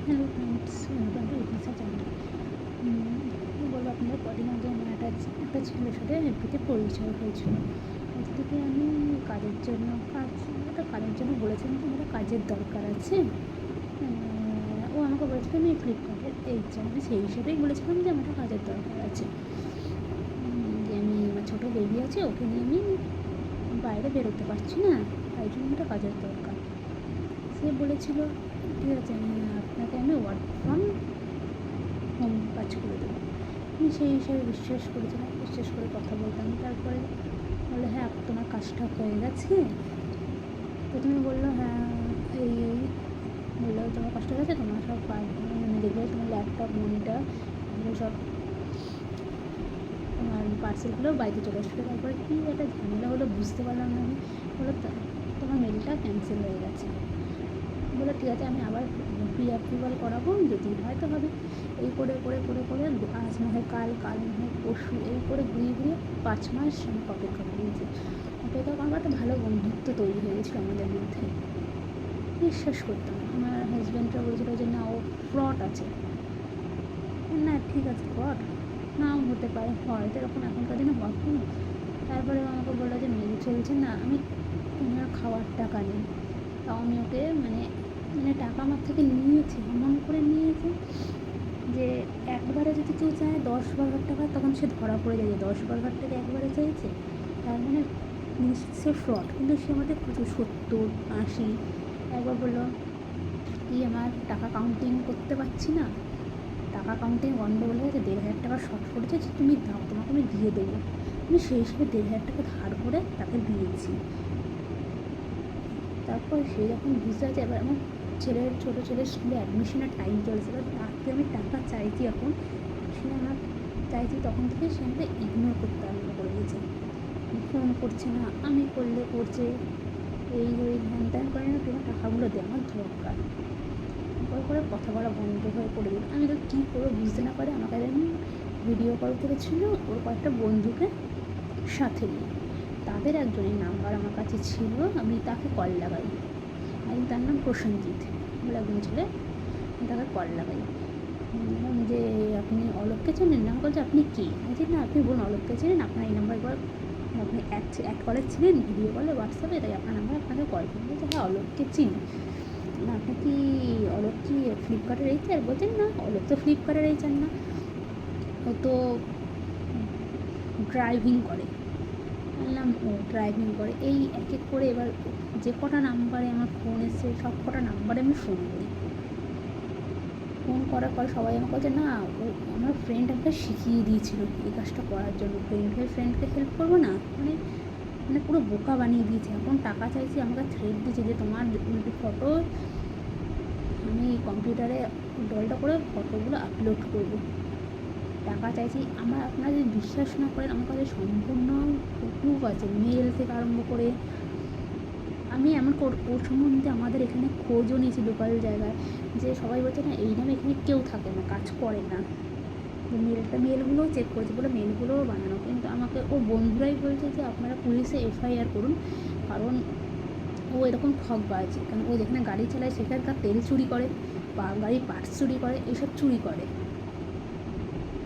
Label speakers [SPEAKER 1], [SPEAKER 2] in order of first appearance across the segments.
[SPEAKER 1] Hello friends, welcome to ইতিহাস channel. বলবো আপনাদের কদিন আগে আমার একটা ছেলের সাথে এফবিতে পরিচয় হয়েছিল। ওর থেকে আমি কাজের জন্য বলেছিলাম যে আমার কাজের দরকার আছে। ও আমাকে বলেছিল আমি ফ্লিপকার্টের এইচআর, আমি সেই হিসেবেই বলেছিলাম যে আমার কাজের দরকার আছে। যে আমি আমার ছোটো বেবি আছে, ওকে নিয়ে আমি বাইরে বেরোতে পারছি না, তাই জন্য একটা কাজের দরকার। সে বলেছিল ঠিক আছে, আপনাকে আমি ওয়ার্ক ফ্রম হোম কাজ করে দেবো। আমি সেই হিসাবে বিশ্বাস করেছিলাম, বিশ্বাস করে কথা বলতাম। তারপরে বললো হ্যাঁ তোমার কাজটা হয়ে গেছে। প্রথমে বললো হ্যাঁ এই বললো তোমার কাজটা হয়ে গেছে, তোমার সব মানে দেখবে তোমার ল্যাপটপ মনিটর এগুলো সব তোমার পার্সেলগুলো বাড়িতে চলে আসবে। তারপরে কী একটা ঝামেলা হলো বুঝতে পারলাম না আমি। বললো তোমার মেলটা ক্যান্সেল হয়ে গেছে। বলে ঠিক আছে আমি আবার প্রি অ্যাপ্রুভাল করাবো, যদি হয় তো হবে। এই করে করে করে করে আজ না হয় কাল, কাল না হয় পরশু, এই করে ঘুরিয়ে ঘুরিয়ে 5 মাস আমি অপেক্ষা করিয়েছি। অপেক্ষা করার একটা ভালো বন্ধুত্ব তৈরি হয়ে গেছিলো আমাদের মধ্যে। বিশ্বাস করতাম না। আমার হাজব্যান্ডরা বলেছিলো যে না ও ফ্রড আছে। না ঠিক আছে, ফ্রড নাও হতে পারে, হয়তো এরকম এখনকার দিনে হওয়া। তারপরে আমাকে বললো যে মেল চলছে না, আমি তোমার খাওয়ার টাকা নেই। তাও আমি ওকে মানে মানে টাকা আমার থেকে নিয়েছে, এমন করে নিয়েছে যে একবারে যদি কেউ চায় 10-12 টাকা, তখন সে ধরা পড়ে যায় যে 10-12 টাকা একবারে চাইছে, তার মানে সে ফ্রড। কিন্তু সে আমাদের প্রচুর 70-80। একবার বললো কি আমার টাকা কাউন্টিং করতে পারছি না, টাকা কাউন্টিং গন্ডগোল হয়ে গেছে, 1,500 টাকা শর্ট পড়েছে, তুমি দাও তোমাকে আমি দিয়ে দেবো। আমি সেই হিসেবে 1,500 টাকা ধার করে তাকে দিয়েছি। তারপর সে যখন বুঝতে পারছে, এবার আমার ছোটো ছেলের স্কুলে অ্যাডমিশনের টাইম চলছে, এবার তাকে আমি টাকা চাইছি, এখন সে আমার চাইছি, তখন থেকে সে আমাকে ইগনোর করতে আরম্ভ করে দিয়েছে। ফোন করছে না, আমি করলে করছে এই ওই ধ্যান ত্যান করে না, তোমার টাকাগুলো দে আমার দরকার। করে কথা বলা বন্ধ হয়ে পড়ে দিল। আমি তো কী করবো বুঝতে না পারে আমাকে একদিন ভিডিও কল করেছিল ওর কয়েকটা বন্ধুকে সাথে নিয়ে। তাদের একজনের নাম্বার আমার কাছে ছিল, আমি তাকে কল লাগাই। আমি তার নাম প্রসেনজিৎ বলে একজন ছেলে, তাকে কল লাগাই। যে আপনি অলোককে চেনেন? না, বলছে আপনি কে? বলছি না আপনি বলুন অলোককে চেনেন, আপনার এই নাম্বার একবার আপনি অ্যাড কলে ছিলেন ভিডিও কলে হোয়াটসঅ্যাপে, তাই আপনার নাম্বার আপনাকে কল করুন। বলছে হ্যাঁ অলোককে চিনি। না আপনি কি অলোক কি ফ্লিপকার্টের এইচআর? বলছেন না অলোক তো ফ্লিপকার্টের এইচআর না, ও তো ড্রাইভিং করে। বললাম ও ড্রাইভিং করে। এই এক এক করে এবার যে কটা নাম্বারে আমার ফোন এসছে সব কটা নাম্বারে আমি ফোন করি। ফোন করার পর সবাই আমাকে বলছে না ও আমার ফ্রেন্ড আমাকে শিখিয়ে দিয়েছিল এই কাজটা করার জন্য, ফ্রেন্ডকে হেল্প করবো না, মানে মানে পুরো বোকা বানিয়ে দিয়েছে। এখন টাকা চাইছি, আমাকে থ্রেট দিয়েছে যে তোমার ফটো আমি কম্পিউটারে ডলটা করে ফটোগুলো আপলোড করবো, টাকা চাইছি। আপনারা যদি বিশ্বাস না করেন, আমার কাছে সম্পূর্ণ প্রুফ আছে, মেল থেকে আরম্ভ করে। আমি এমন ওর সম্বন্ধে আমাদের এখানে খোঁজও নিয়েছি লোকাল জায়গায়, যে সবাই বলছে না এই নামে এখানে কেউ থাকে না, কাজ করে না। মেলগুলোও চেক করেছে, বলে মেলগুলোও বানানো, কিন্তু আমাকে ও বন্ধুরাই বলছে যে আপনারা পুলিশে এফআইআর করুন, কারণ ও এরকম ঠকবাজ। কারণ ও যেখানে গাড়ি চালায় সেখানকার তেল চুরি করে বা গাড়ির পার্টস চুরি করে, এইসব চুরি করে।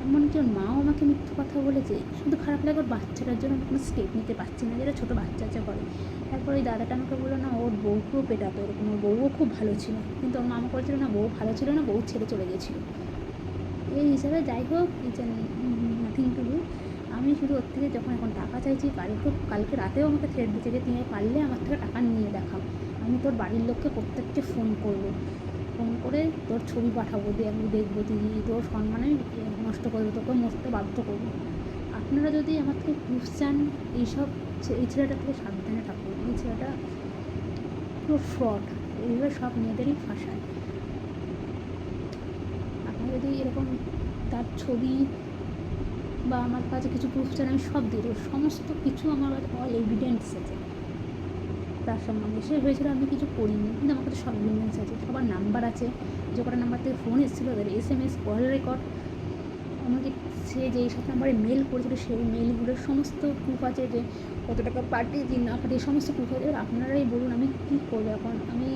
[SPEAKER 1] এমনকি ওর মাও আমাকে মিথ্যে কথা বলেছে। শুধু খারাপ লাগে ওর বাচ্চাটার জন্য কোনো স্টেপ নিতে পারছি না, যেটা ছোটো বাচ্চা করে। তারপর ওই দাদাটা আমাকে বললো না ওর বউকেও পেটাতো এরকম, ওর বউও খুব ভালো ছিল, কিন্তু ওর মামা করেছিল না বউ ভালো ছিল না, বউ ছেড়ে চলে গেছিলো। এই হিসাবে যাই হোক, নাথিং টু ডু। আমি শুধু ওর থেকে যখন এখন টাকা চাইছি, কালকে রাতেও আমাকে থ্রেট দিচ্ছে যে তুমি পারলে আমার থেকে টাকা নিয়ে দেখাও, আমি তোর বাড়ির লোককে প্রত্যেককে ফোন করবো, ফোন করে তোর ছবি পাঠাবো, দেখবো দিদি তোর সম্মানে নষ্ট করবো, তোকে মরতে বাধ্য করবো। আপনারা যদি আমার থেকে প্রুফ চান, এই ছেলেটার থেকে সাবধানে থাকুন। এই ছেলেটা পুরো ফ্রড, এইভাবে সব মেয়েদেরই ফাঁসায়। আপনি যদি এরকম তার ছবি বা আমার কাছে কিছু প্রুফ চান, আমি সব দিয়ে দেবো, সমস্ত কিছু আমার কাছে অল এভিডেন্স আছে তার সম্বন্ধে। সে হয়েছিল আমি কিছু করিনি, কিন্তু আমার কাছে সব এভিডেন্স আছে, সবার নাম্বার আছে, যে কটা নাম্বার থেকে ফোন এসেছিলো তাদের SMS কল রেকর্ড, আমাকে সে যেই সব নাম্বারে মেল করেছিল সেই মেলগুলোর সমস্ত প্রুফ আছে, যে কত টাকা পাঠিয়েছি না পাঠিয়ে সমস্ত প্রুফ আছে। এবার আপনারাই বলুন আমি কী করবো এখন। আমি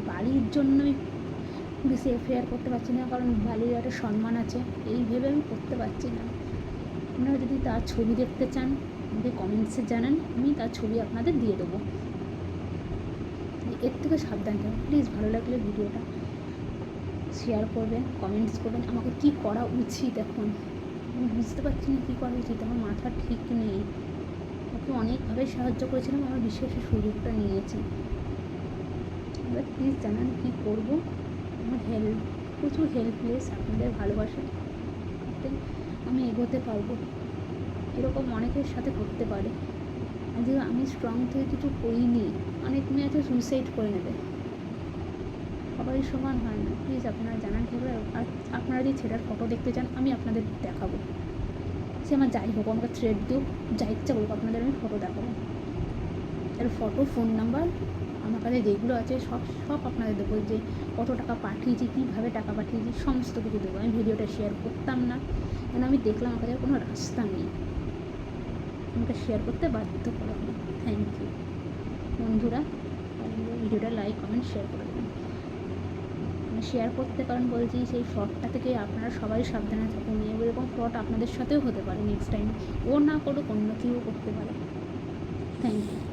[SPEAKER 1] বাড়ির জন্য আমি বেশি এফআইআর করতে পারছি না, কারণ বালির একটা সম্মান আছে, এই ভেবে আমি করতে পারছি না। আপনারা যদি তার ছবি দেখতে চান আমাকে কমেন্টসে জানান, আমি তার ছবি আপনাদের দিয়ে দেবো। এর থেকে সাবধান থাকুন প্লিজ। ভালো লাগলে ভিডিওটা শেয়ার করবেন, কমেন্টস করবেন। আমাকে কী করা উচিত এখন আমি বুঝতে পারছি না কী করা উচিত, আমার মাথা ঠিক নেই। ওকে অনেকভাবে সাহায্য করেছিলাম, আমার বিশ্বাসের সুযোগটা নিয়েছি। এবার প্লিজ জানান কী করবো। আমার প্রচুর হেল্পলেস, আপনাদের ভালোবাসা আমি এগোতে পারবো। এরকম অনেকের সাথে করতে পারে। আজকে আমি স্ট্রং থেকে কিছু করিনি, অনেক মেয়ে আছে সুইসাইড করে নেবে, সবাই সমান হয় না। প্লিজ আপনারা জানান কীভাবে। আর আপনারা যদি ছেলেটার ফটো দেখতে চান আমি আপনাদের দেখাবো, সে আমার যাই হোক, আমাকে থ্রেড দিও, যা ইচ্ছা করুক, আপনাদের আমি ফটো দেখাবো। এর ফটো, ফোন নাম্বার আমার কাছে যেগুলো আছে সব সব আপনাদের দেবো, যে কত টাকা পাঠিয়েছি, কীভাবে টাকা পাঠিয়েছি, সমস্ত কিছু দেবো। আমি ভিডিওটা শেয়ার করতাম না, কেন আমি দেখলাম আমার কাছে কোনো রাস্তা নেই, আমাকে শেয়ার করতে বাধ্য করা হলো। থ্যাংক ইউ বন্ধুরা, ভিডিওটা লাইক কমেন্ট শেয়ার করে দেবেন। আমি শেয়ার করতে কারণ বলছি সেই ফ্রডটা থেকে আপনারা সবাই সাবধানে থাকুন। এরকম ফ্রড আপনাদের সাথেও হতে পারে নেক্সট টাইম, ও না করুক অন্য কেউ করতে পারে। Thank you.